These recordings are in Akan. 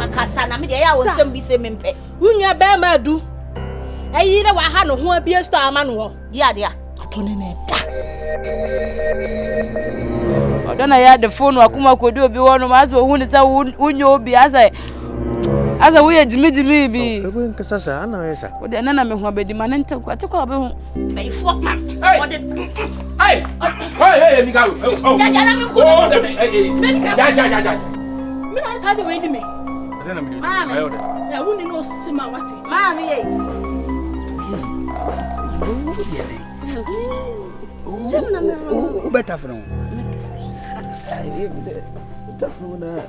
wakasa na me de ya wo nsem bi se mempe Unya be ma du ayi na wa ha no ho abie sto ama no ho dia atone na da Odona ya the phone wakuma kodi obi wono maso hu ni sa unyo obi asa we jimi bi ego nkasa sa ana yesa o de nana me hu abedi mane nte kwa obi hu be fo ma o de hey mi ga ja na me ku ja me na sa de we di me adena mi Mami. ayo de ya wuni no sima wati mami ye jamna me o beta fron beta fron na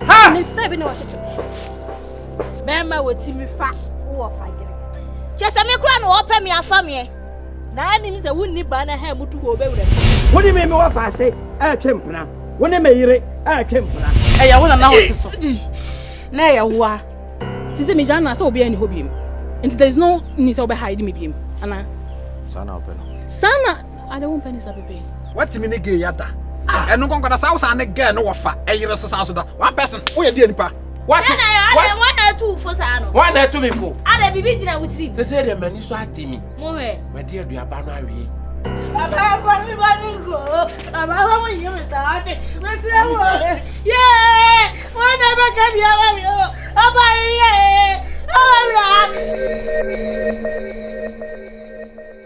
ha ne step ni wati be ma wati mi fa wo fa gire je se me kura no ope me afa me na ni mi se wuni ba na ha mutu wo be wura woni me wa fa ase twempna woni me yire twempna ya wona na hote so na ya wa ti se mi jana so obi ani hobiem and there is no need to be hide me biem ana sana open sana I don't want penny sabe what me nige yada enu konkoda sa usa ne ge no wofa eyire so sa so da one person wo ye die nipa what na tu fo sa no wa na to me fo ada bibi jina wutri se se de mani so atimi mo he ma de aduaba no awie aba fa mi ba ni go aba fa mo yi me sa ati me se wo ye won na be ka bi aba mi o aba ye aba